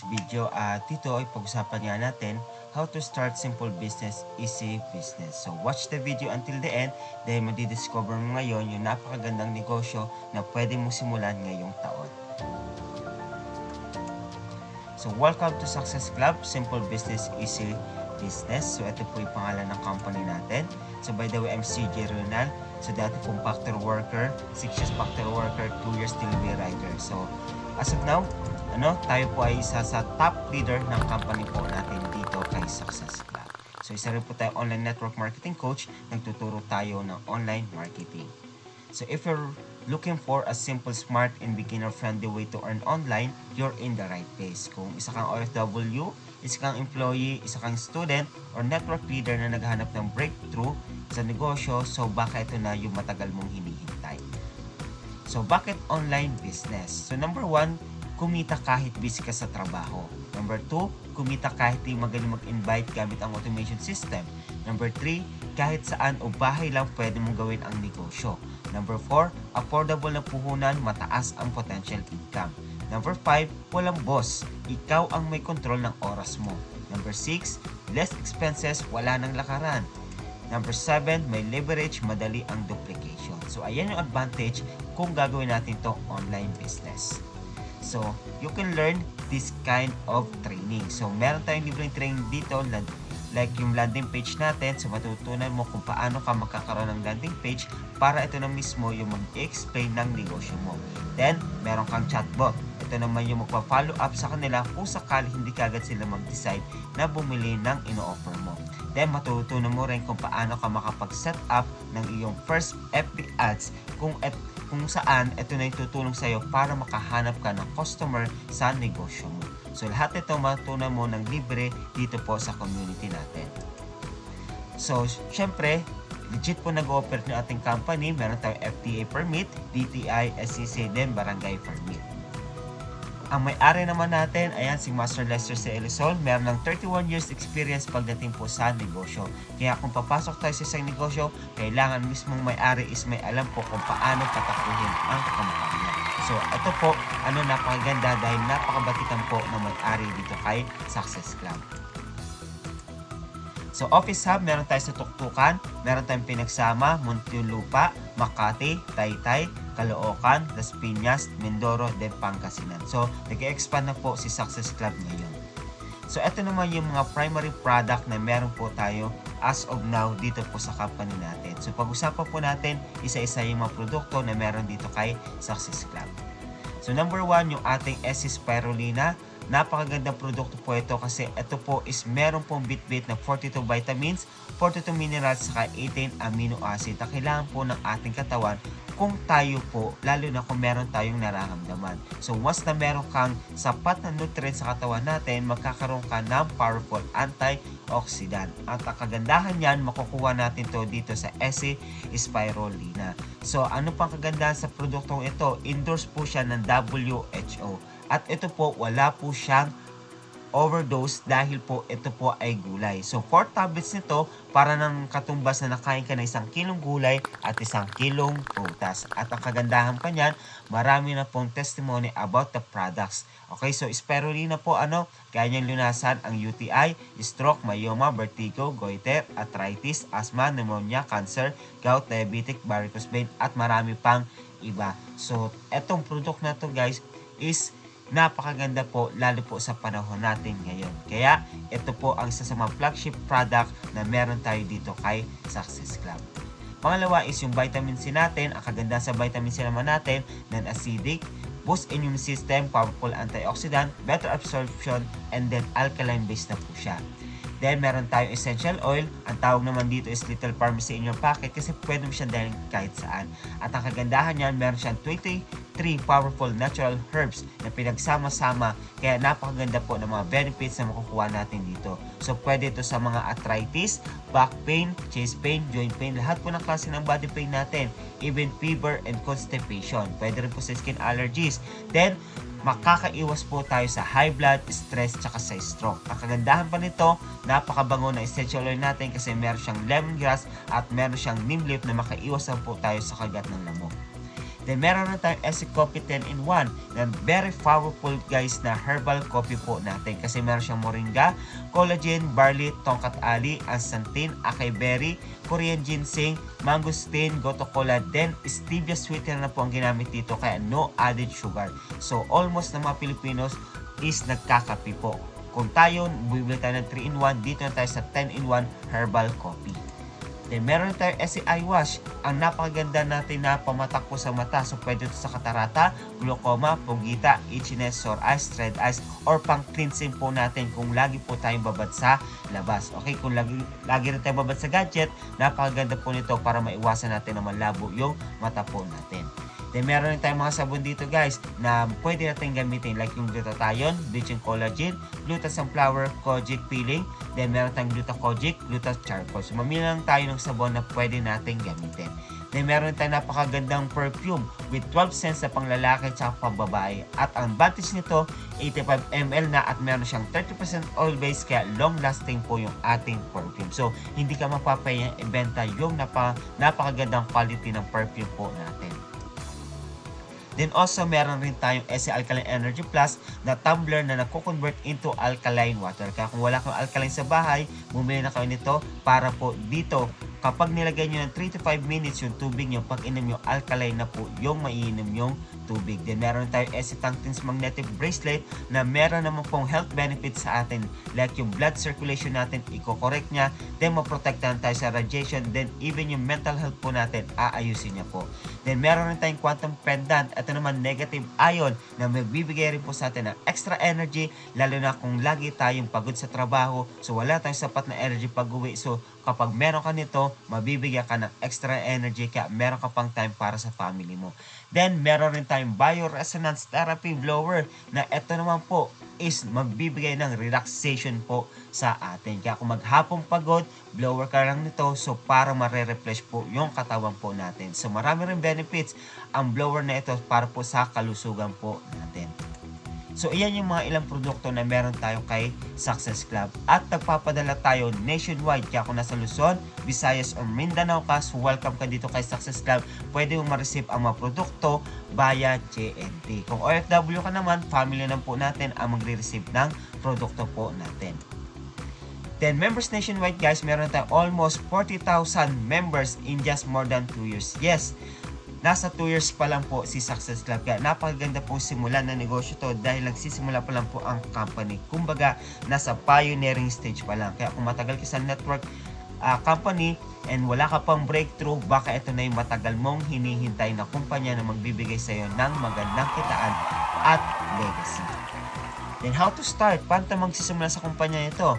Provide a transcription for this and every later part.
Video at dito ay pag-usapan nga natin how to start simple business, easy business. So watch the video until the end dahil madidiscover mo ngayon yung napakagandang negosyo na pwede mong simulan ngayong taon. So welcome to Success Club, Simple Business, Easy Business. So ito po yung pangalan ng company natin. So by the way, I'm CJ Ronald. So dati pong factory worker, 6 years factory worker, 2 years delivery rider. So as of now, tayo po ay isa sa top leader ng company po natin dito kay Success Club. So isa rin po tayo online network marketing coach, nagtuturo tayo ng online marketing. So if you're looking for a simple, smart, and beginner-friendly way to earn online, you're in the right place. Kung isa kang OFW, isa kang employee, isa kang student, or network leader na naghahanap ng breakthrough sa negosyo, so baka ito na yung matagal mong hinihintay. So bakit online business? So number 1, kumita kahit busy ka sa trabaho. Number 2, kumita kahit di magaling mag-invite gamit ang automation system. Number 3, kahit saan o bahay lang pwede mong gawin ang negosyo. Number 4, affordable na puhunan, mataas ang potential income. Number 5, walang boss. Ikaw ang may control ng oras mo. Number 6, less expenses, wala nang lakaran. Number 7, may leverage, madali ang duplication. So ayan yung advantage kung gagawin natin to online business. So, you can learn this kind of training. So, meron tayong libreng training dito, like yung landing page natin. So, matutunan mo kung paano ka makakaroon ng landing page para ito na mismo yung mag-explain ng negosyo mo. Then, meron kang chatbot. Ito naman yung magpa-follow up sa kanila kung sakali hindi kagad sila mag-decide na bumili ng ino-offer mo. Then, matutunan mo rin kung paano ka makapag-set up ng iyong first FB ads kung saan ito na yung tutulong sa iyo para makahanap ka ng customer sa negosyo mo. So lahat ito matutunan mo ng libre dito po sa community natin. So syempre, legit po nag-operate ng ating company. Meron tayong FTA permit, DTI, SCC, then barangay permit. Ang may-ari naman natin, ayan, si Master Lester C. Elisol, meron ng 31 years experience pagdating po sa negosyo. Kaya kung papasok tayo sa isang negosyo, kailangan mismong may-ari is may alam po kung paano patakuhin ang kampanya. So, ito po, napakaganda dahil napakabatikan po ng may-ari dito kay Success Club. So, Office Hub, meron tayo sa Tuktukan, meron tayong Pinagsama, Muntinlupa, Makati, Taytay, Caloocan, Las Piñas, Mindoro, then Pangasinan. So, nag-expand na po si Success Club ngayon. So, ito naman yung mga primary product na meron po tayo as of now dito po sa company natin. So, pag-usapan po natin isa-isa yung mga produkto na meron dito kay Success Club. So, number 1, yung ating SC Spirulina. Napakagandang produkto po ito kasi ito po is meron pong bit-bit na 42 vitamins, 42 minerals, saka 18 amino acid na kailangan po ng ating katawan kung tayo po, lalo na kung meron tayong nararamdaman. So once na meron kang sapat na nutrients sa katawan natin, magkakaroon ka ng powerful antioxidant. At ang kagandahan yan, makukuha natin to dito sa SC Spirulina. So ano pang kagandahan sa produktong ito? Endorsed po siya ng WHO. At ito po, wala po siyang overdose dahil po ito po ay gulay. So 4 tablets nito para ng katumbas na nakain ka ng 1 kilong gulay at 1 kilong prutas. At ang kagandahan pa niyan, marami na pong testimony about the products. Okay, so Spirulina po kaya niyang lunasan ang UTI, stroke, myoma, vertigo, goiter, arthritis, asthma, pneumonia, cancer, gout, diabetic, varicose vein at marami pang iba. So etong product na to guys is napakaganda po lalo po sa panahon natin ngayon. Kaya ito po ang isa sa mga flagship product na meron tayo dito kay Success Club. Pangalawa is yung vitamin C natin. Ang kaganda sa vitamin C naman natin, non-acidic, boost immune system, powerful antioxidant, better absorption, and then alkaline base na po siya. Then, meron tayong essential oil. Ang tawag naman dito is little pharmacy in your pocket kasi pwede mo siya dalhin kahit saan. At ang kagandahan niyan, meron siyang 23 powerful natural herbs na pinagsama-sama. Kaya napakaganda po ng mga benefits na makukuha natin dito. So, pwede ito sa mga arthritis, back pain, chest pain, joint pain, lahat po ng klase ng body pain natin. Even fever and constipation. Pwede rin po sa skin allergies. Then, makakaiwas po tayo sa high blood, stress, tsaka sa stroke. Ang kagandahan pa nito, napakabango na essential oil natin kasi meron siyang lemongrass at meron siyang neem leaf na makaiwas po tayo sa kagat ng lamok. Then meron na tayong SC Coffee 10-in-1 na very powerful guys na herbal coffee po natin kasi meron siyang moringa, collagen, barley, tongkat ali, ansantin, acai berry, Korean ginseng, mangosteen, goto cola, then stevia sweetener na po ang ginamit dito kaya no added sugar. So almost na mga Pilipinos is nagkakape po. Kung tayo, bibili tayo ng 3-in-1, dito na tayo sa 10-in-1 herbal coffee. Then meron tayo SC Eye Wash. Ang napakaganda natin na pamatak po sa mata. So pwede ito sa katarata, glaucoma, pugita, itchiness, sore eyes, red eyes, or pang cleansing po natin kung lagi po tayong babad sa labas. Okay, kung lagi rin tayong babad sa gadget, napakaganda po nito para maiwasan natin na malabo yung mata po natin. Then meron rin tayong mga sabon dito guys na pwede natin gamitin like yung glutathione, bleaching collagen, gluta sunflower, kojic peeling. Then meron tayong gluta kojic, gluta charcoal. So mamili lang tayo ng sabon na pwede natin gamitin. Then meron tayong napakagandang perfume with 12 scents na panglalaki at pambabae. At ang advantage nito, 85 ml na at meron siyang 30% oil base kaya long lasting po yung ating perfume. So hindi ka mapapayang ibenta yung napakagandang quality ng perfume po natin. Then also, meron rin tayong SC Alkaline Energy Plus na tumbler na nako-convert into alkaline water. Kaya kung wala kang alkaline sa bahay, bumili na kayo nito para po dito, kapag nilagay nyo ng 3 to 5 minutes yung tubig nyo, pag inom nyo, alkaline na po yung maiinom yung tubig. Then meron tayong SC Tangtins Magnetic Bracelet na meron naman pong health benefits sa atin. Like yung blood circulation natin, i-correct niya. Then maprotektahan tayo sa radiation. Then even yung mental health po natin, aayusin niya po. Then meron rin tayong quantum pendant. Ito naman negative ion na magbibigay rin po sa atin ng extra energy lalo na kung lagi tayong pagod sa trabaho. So wala tayong sapat na energy pag-uwi. So kapag meron ka nito, mabibigyan ka ng extra energy kaya meron ka pang time para sa family mo. Then meron rin tayong bioresonance therapy blower na ito naman po is magbibigay ng relaxation po sa atin. Kaya kung maghapong pagod, blower ka lang nito so para mare-refresh po yung katawan po natin. So marami rin benefits ang blower na ito para po sa kalusugan po natin. So iyan yung mga ilang produkto na meron tayo kay Success Club. At nagpapadala tayo nationwide. Kaya kung nasa Luzon, Visayas or Mindanao ka, so welcome ka dito kay Success Club. Pwede mo ma-receive ang mga produkto via JNT. Kung OFW ka naman, family na po natin ang magre-receive ng produkto po natin. Then members nationwide guys, meron tayong almost 40,000 members in just more than 2 years. Yes, nasa 2 years pa lang po si Success Club. Kaya napakaganda pong simulan na negosyo to dahil nagsisimula pa lang po ang company. Kumbaga, nasa pioneering stage pa lang. Kaya kung matagal ka sa network company and wala ka pang breakthrough, baka ito na yung matagal mong hinihintay na kumpanya na magbibigay sa iyo ng magandang kitaan at legacy. Then how to start? Paano tayo magsisimula sa kumpanya ito?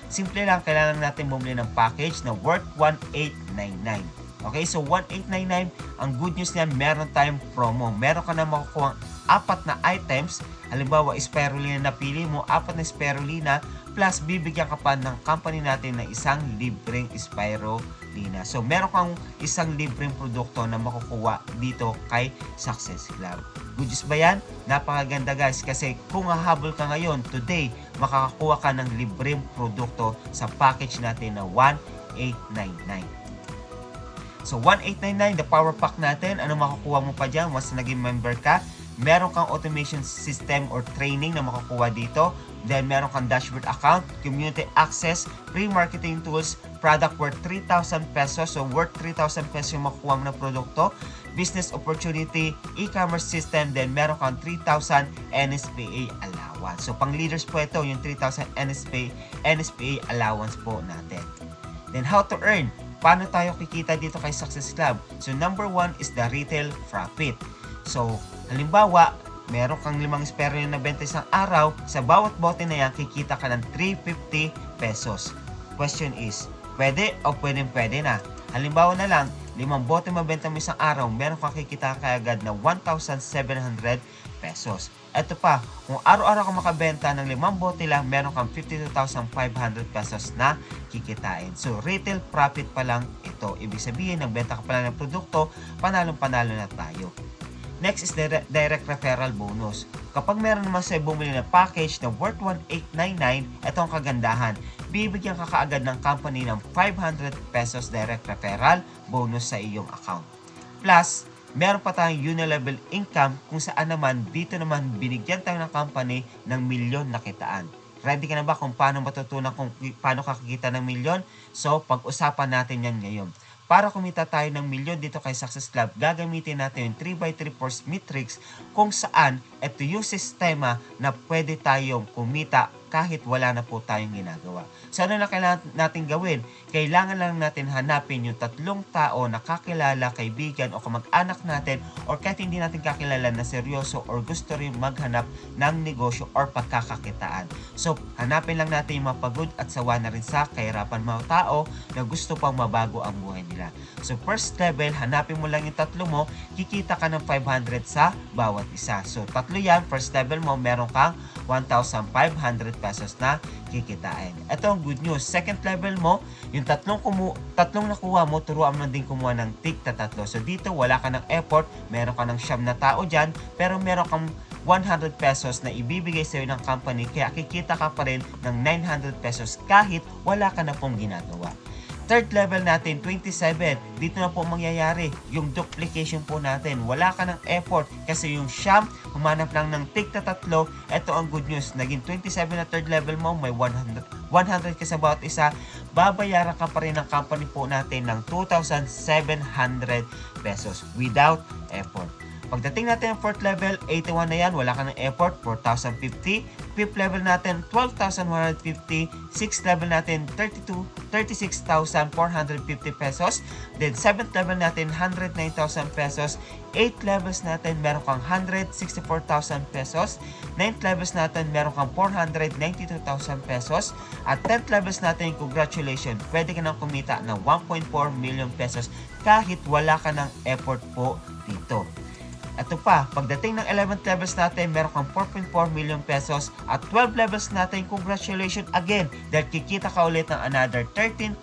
Simple lang, kailangan natin bumili ng package na worth 1,899. Okay, so 1,899, ang good news niyan, meron tayong promo. Meron ka na makukuha 4 na items. Halimbawa, spirulina na pili mo, 4 na spirulina, plus bibigyan ka pa ng company natin ng isang libreng spirulina. So, meron kang isang libreng produkto na makukuha dito kay Success Club. Good news ba yan? Napakaganda guys, kasi kung hahabol ka ngayon, today, makakakuha ka ng libreng produkto sa package natin na 1,899. So, 1,899, the power pack natin. Ano makukuha mo pa dyan once naging member ka? Meron kang automation system or training na makukuha dito. Then, meron kang dashboard account, community access, free marketing tools, product worth 3,000 pesos. So, worth 3,000 pesos yung makukuha mo na produkto. Business opportunity, e-commerce system, then meron kang 3,000 NSPA allowance. So, pang leaders po ito, yung 3,000 NSPA allowance po natin. Then, how to earn? Paano tayo kikita dito kay Success Club? So, number 1 is the retail profit. So, halimbawa, meron kang 5 spirulina na benta isang araw, sa bawat bote na yan, kikita ka ng 350 pesos. Question is, pwede o pwede na? Halimbawa na lang, 5 bote mabenta mo isang araw, meron kang kikita kaagad na 1,700 pesos. Ito pa, kung araw-araw ka makabenta ng 5 bote lang, meron kang 52,500 pesos na kikitain. So, retail profit pa lang ito. Ibig sabihin, nagbenta ka pa lang ng produkto, panalong-panalo na tayo. Next is the direct referral bonus. Kapag meron naman sa'yo bumili na package na worth 1,899, ito ang kagandahan. Bibigyan ka kaagad ng company ng 500 pesos direct referral bonus sa iyong account. Plus, meron pa tayong unilevel income kung saan naman dito naman binigyan tayo ng company ng milyon na kitaan. Ready ka na ba kung paano matutunan kung paano kakikita ng milyon? So, pag-usapan natin yan ngayon. Para kumita tayo ng milyon dito kay Success Club, gagamitin natin yung 3x3 force matrix kung saan ito yung sistema na pwede tayong kumita kahit wala na po tayong ginagawa. So ano na kailangan natin gawin? Kailangan lang natin hanapin yung 3 tao na kakilala, kaibigan o kamag-anak natin or kahit hindi natin kakilala na seryoso or gusto rin maghanap ng negosyo or pagkakakitaan. So hanapin lang natin yung mapagod at sawa na rin sa kahirapan mga tao na gusto pang mabago ang buhay nila. So first level, hanapin mo lang yung 3 mo, kikita ka ng 500 sa bawat isa. So 3 yan, first level mo, meron kang 1,500 pesos na kikitain. Ito ang good news. Second level mo, yung tatlong nakuha mo, turuan mo na din kumuha ng tig-3. So dito, wala ka ng effort, meron ka ng 9 na tao dyan, pero meron kang 100 pesos na ibibigay sa'yo ng company, kaya kikita ka pa rin ng 900 pesos kahit wala ka na pong ginagawa. Third level natin, 27. Dito na po mangyayari yung duplication po natin. Wala ka ng effort kasi yung siyam, humanap lang ng tig-3. Ito ang good news. Naging 27 na third level mo, may 100 ka sa bawat isa. Babayaran ka pa rin ng company po natin ng 2,700 pesos without effort. Pagdating natin ng 4th level, 81 na yan, wala ka ng effort, 4,050. 5th level natin, 12,150. 6th level natin, 36,450 pesos. Then 7th level natin, 109,000 pesos. 8th levels natin, meron kang 164,000 pesos. 9th levels natin, meron kang 492,000 pesos. At 10th levels natin, congratulations, pwede ka nang kumita ng 1.4 million pesos kahit wala ka ng effort po dito. Ito pa, pagdating ng 11th levels natin, meron kang 4.4 million pesos. At 12 levels natin, congratulations again, dahil kikita ka ulit ng another 13.2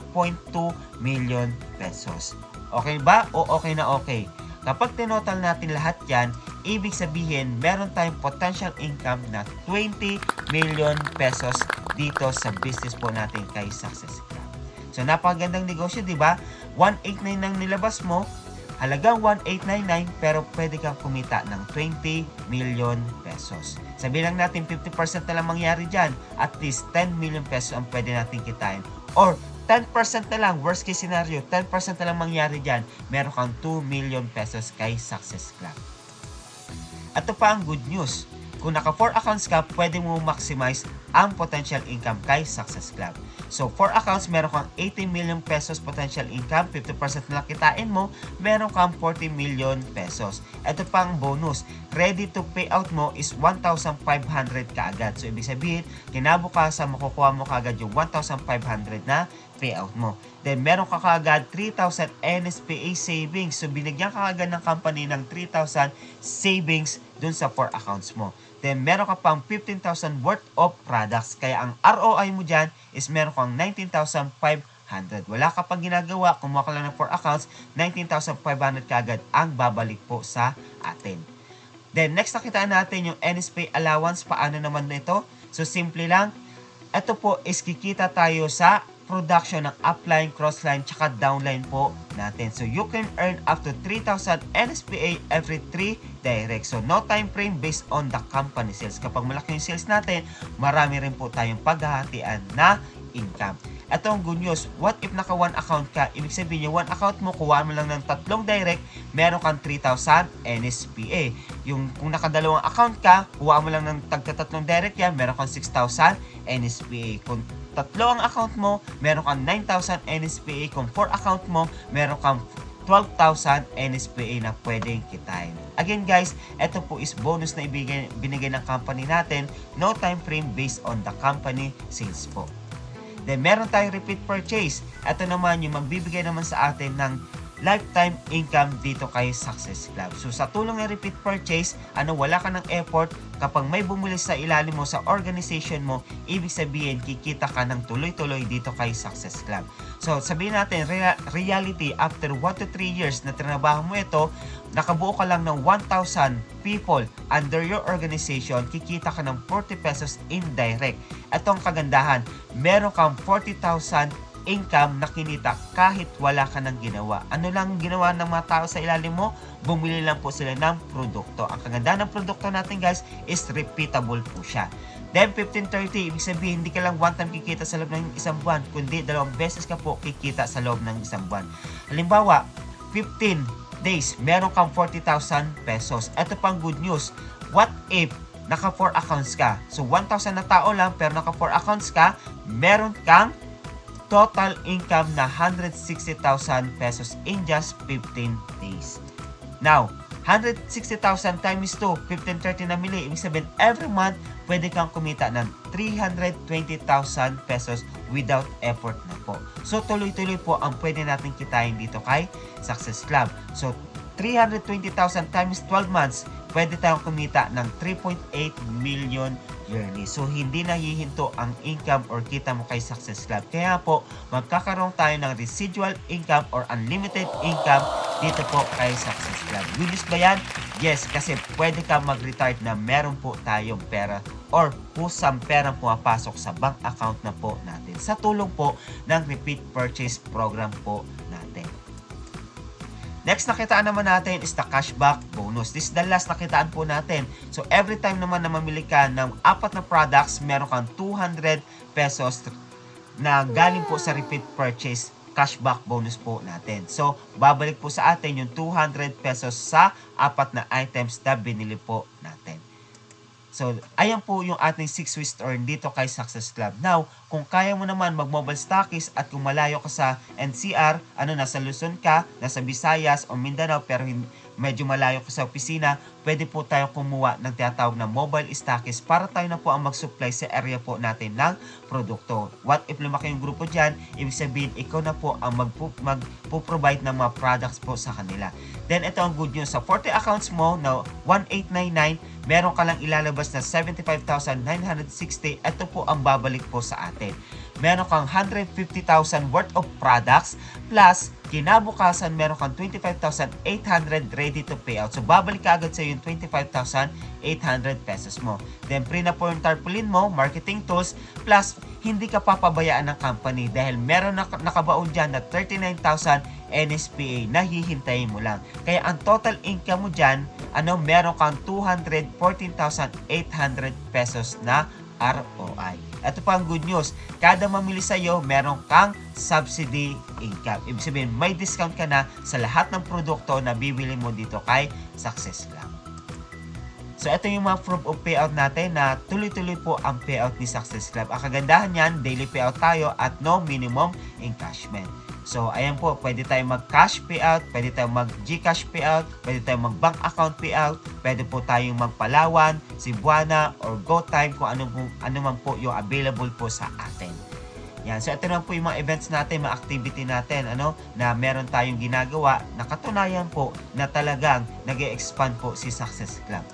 million pesos. Okay ba? O okay na okay? Kapag tinotal natin lahat yan, ibig sabihin, meron tayong potential income na 20 million pesos dito sa business po natin kay Success Club. So, napakagandang negosyo, di ba? 189 nang nilabas mo, halagang 1,899 pero pwede kang kumita ng 20 million pesos. Sabihin lang natin 50% na lang mangyari dyan. At least 10 million pesos ang pwede natin kitain. Or 10% na lang, worst case scenario, 10% na lang mangyari dyan. Meron kang 2 million pesos kay Success Club. Ito pa ang good news. Kung naka 4 accounts ka, pwede mo maximize ang potential income kay Success Club. So, 4 accounts, meron kang 80 million pesos potential income, 50% na kitain mo, meron kang 40 million pesos. Ito pang bonus, ready to pay out mo is 1,500 kaagad. So, ibig sabihin, kinabukasan makukuha mo kaagad yung 1,500 na payout mo. Then, meron ka kaagad 3,000 NSPA savings. So, binigyan ka kaagad ng company ng 3,000 savings dun sa 4 accounts mo. Then, meron ka pang 15,000 worth of products. Kaya, ang ROI mo dyan is meron kang 19,500. Wala ka pang ginagawa, kumuha ka lang ng 4 accounts, 19,500 kaagad ang babalik po sa atin. Then, next nakitaan natin yung NSPA allowance. Paano naman na ito? So, simple lang. Ito po is kikita tayo sa production ng upline, crossline, tsaka downline po natin. So, you can earn up to 3,000 NSPA every 3 direct. So, no time frame based on the company sales. Kapag malaki yung sales natin, marami rin po tayong paghahatian na income. Ito ang good news. What if naka 1 account ka? Ibig sabihin yung 1 account mo, kuha mo lang ng 3 direct, meron kang 3,000 NSPA. Yung kung naka 2 account ka, kuha mo lang ng tagta-3 direct yan, meron kang 6,000 NSPA. Kung 3 ang account mo, meron kang 9,000 NSPA. Kung 4 account mo, meron kang 12,000 NSPA na pwedeng kitain. Again guys, ito po is bonus na binigay ng company natin. No time frame based on the company sales po. Then meron tayong repeat purchase. Ito naman yung magbibigay naman sa atin ng lifetime income dito kay Success Club. So sa tulong ng repeat purchase, wala ka ng effort, kapag may bumili sa ilalim mo sa organization mo, ibig sabihin kikita ka ng tuloy-tuloy dito kay Success Club. So sabihin natin, reality, after 1 to 3 years na trinabaho mo ito, nakabuo ka lang ng 1,000 people under your organization, kikita ka ng 40 pesos indirect. Ito ang kagandahan, meron kang 40,000 income na kinita kahit wala ka nang ginawa. Ano lang ginawa ng mga tao sa ilalim mo? Bumili lang po sila ng produkto. Ang kagandahan ng produkto natin guys is repeatable po siya. Then 15-30, ibig sabihin hindi ka lang one time kikita sa loob ng isang buwan, kundi 2 beses ka po kikita sa loob ng isang buwan. Halimbawa, 15 days, meron kang 40,000 pesos. Ito pang good news. What if naka 4 accounts ka? So 1,000 na tao lang pero naka 4 accounts ka, meron kang total income na 160,000 pesos in just 15 days. Now, 160,000 times 2, 15-30 na mili. Ibig sabihin, every month, pwede kang kumita ng 320,000 pesos without effort na po. So, tuloy-tuloy po ang pwede natin kitain dito kay Success Club. So, 320,000 times 12 months, pwede tayong kumita ng 3.8 million yearly. So, hindi nahihinto ang income or kita mo kay Success Club. Kaya po, magkakaroon tayo ng residual income or unlimited income dito po kay Success Club. Wilis ba yan? Yes, kasi pwede ka mag-retire na meron po tayong pera or kusang perang pumapasok sa bank account na po natin sa tulong po ng repeat purchase program po natin. Next nakitaan naman natin is the cashback bonus. This is the last nakitaan po natin. So every time naman na mamili ka ng 4 na products, meron kang 200 pesos na galing po sa repeat purchase cashback bonus po natin. So babalik po sa atin yung 200 pesos sa 4 na items na binili po natin. So, ayan po yung ating 6 ways to earn dito kay Success Club. Now, kung kaya mo naman mag-mobile stockist at kung malayo ka sa NCR, nasa Luzon ka, nasa Visayas o Mindanao, pero medyo malayo ka sa opisina, pwede po tayo kumuha ng tinatawag na mobile stockist para tayo na po ang mag-supply sa area po natin ng produkto. What if lumaki yung grupo dyan? Ibig sabihin, ikaw na po ang magpo-provide ng mga products po sa kanila. Then, ito ang good news. Sa 40 accounts mo na 1899, meron ka lang ilalabas na 75,960. Ito po ang babalik po sa atin. Meron kang 150,000 worth of products plus kinabukasan meron kang 25,800 ready to pay out. So babalik ka agad sa yung 25,800 pesos mo. Then pre na po yung tarpaulin mo, marketing tools plus hindi ka papabayaan ng company dahil meron na nakabaon dyan na 39,000 NSPA na hihintayin mo lang. Kaya ang total income mo dyan, meron kang 214,800 pesos na ROI. Ito pa ang good news. Kada mamili sa'yo, meron kang subsidy income. Ibig sabihin, may discount ka na sa lahat ng produkto na bibili mo dito kay Success Club. So, ito yung mga proof of payout natin na tuloy-tuloy po ang payout ni Success Club. Ang kagandahan yan, daily payout tayo at no minimum encashment. So, ayan po, pwede tayong mag-cash payout, pwede tayong mag-Gcash payout, pwede tayong mag-bank account payout, pwede po tayong mag-Palawan, Cebuana, or GoTime kung ano man po yung available po sa atin. Yan. So, ito naman po yung mga events natin, mga activity natin, na meron tayong ginagawa na katunayan po na talagang nag-e-expand po si Success Club.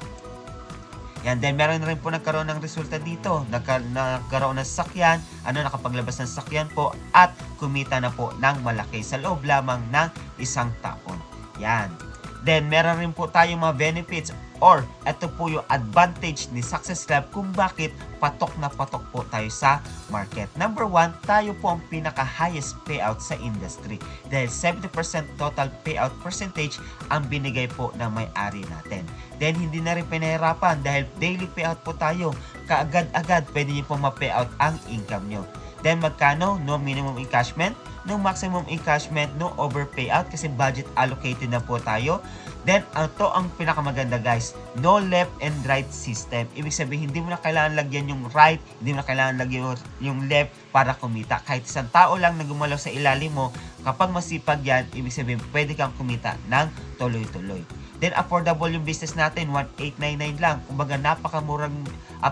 Yan, then meron na rin po nagkaroon ng resulta dito. Nagkaroon ng sasakyan, nakapaglabas ng sasakyan po at kumita na po ng malaki sa loob lamang ng isang taon. Yan. Then meron rin po tayong mga benefits or ito po yung advantage ni Success Club kung bakit patok na patok po tayo sa market. Number 1, tayo po ang pinaka-highest payout sa industry dahil 70% total payout percentage ang binigay po ng may-ari natin. Then hindi na rin pinahirapan dahil daily payout po tayo. Kaagad-agad pwede nyo po ma-payout ang income nyo. Then magkano? No minimum encashment, no maximum encashment, no over payout kasi budget allocated na po tayo. Then ito ang pinakamaganda guys, no left and right system. Ibig sabihin hindi mo na kailangan lagyan yung right, hindi mo na kailangan lagyan yung left para kumita. Kahit isang tao lang na gumalaw sa ilalim mo, kapag masipag yan, ibig sabihin pwede kang kumita ng tuloy-tuloy. Then affordable yung business natin, 1899 lang. Kumbaga napakamurang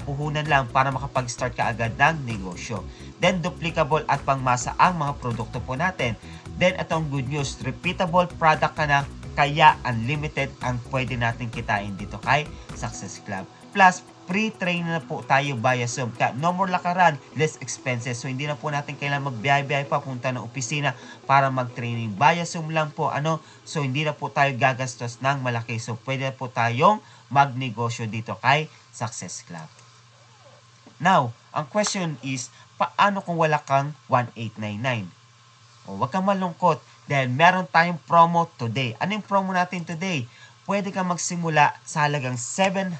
puhunan lang para makapag-start ka agad ng negosyo. Then duplicable at pangmasa ang mga produkto po natin. Then itong good news, repeatable product ka na, kaya unlimited ang pwede natin kitain dito kay Success Club. Plus, pre-train na po tayo via Zoom. No more lakaran, less expenses. So, hindi na po natin kailangan magbiyahe-biyahe pa punta ng opisina para mag-training. Via Zoom lang po, So, hindi na po tayo gagastos ng malaki. So, pwede na po tayong magnegosyo dito kay Success Club. Now, ang question is, paano kung wala kang 1899? O huwag kang malungkot dahil meron tayong promo today. Ano yung promo natin today? Pwede kang magsimula sa halagang 700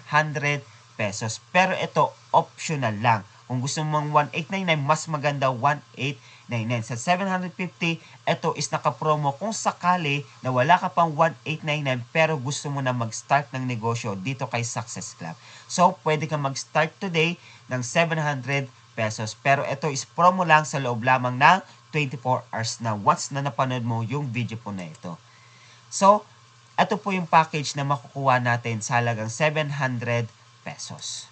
pesos. Pero ito, optional lang. Kung gusto mong 1899, mas maganda 1899. Sa 750, ito is naka-promo kung sakali na wala ka pang 1899 pero gusto mo na mag-start ng negosyo dito kay Success Club. So, pwede kang mag-start today ng 700 pesos. Pero ito is promo lang sa loob lamang ng 24 hours na once na napanood mo yung video po na ito. So, ito po yung package na makukuha natin sa halagang 700 pesos.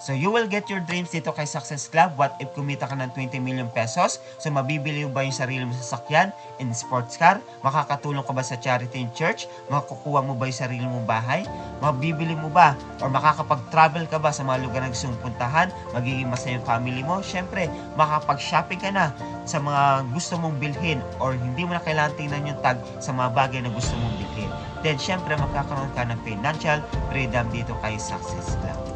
So, you will get your dreams dito kay Success Club. What if kumita ka ng 20 million pesos? So, mabibili mo ba yung sarili mo sa sasakyan and sports car? Makakatulong ka ba sa charity and church? Makakukuha mo ba yung sarili mong bahay? Mabibili mo ba? Or makakapag-travel ka ba sa mga lugar na gusto mong puntahan? Magiging masaya yung family mo? Siyempre, makakapag-shopping ka na sa mga gusto mong bilhin or hindi mo na kailangan tingnan yung tag sa mga bagay na gusto mong bilhin. Then, siyempre, magkakaroon ka ng financial freedom dito kay Success Club.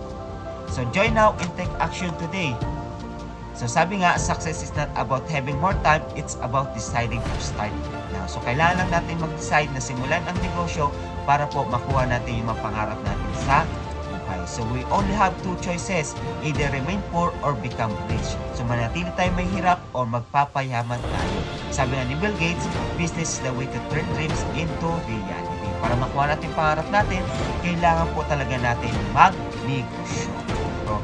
So, join now and take action today. So, sabi nga, success is not about having more time, it's about deciding to start now. So, kailangan lang natin mag-decide na simulan ang negosyo para po makuha natin yung mga pangarap natin sa buhay. So, we only have two choices, either remain poor or become rich. So, manatili tayo may hirap or magpapayaman tayo. Sabi nga ni Bill Gates, business is the way to turn dreams into reality. Para makuha natin pangarap natin, kailangan po talaga natin mag-negosyo. So,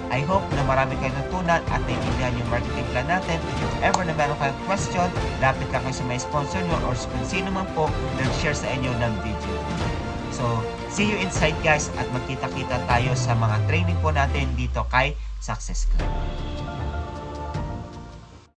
I hope na marami kayong natutunan at naiintindihan yung marketing plan natin. If ever na meron kayong question, lapit lang kayo sa may sponsor nyo or kung sino man po nag-share sa inyo ng video. So, see you inside guys at magkita-kita tayo sa mga training po natin dito kay Success Club.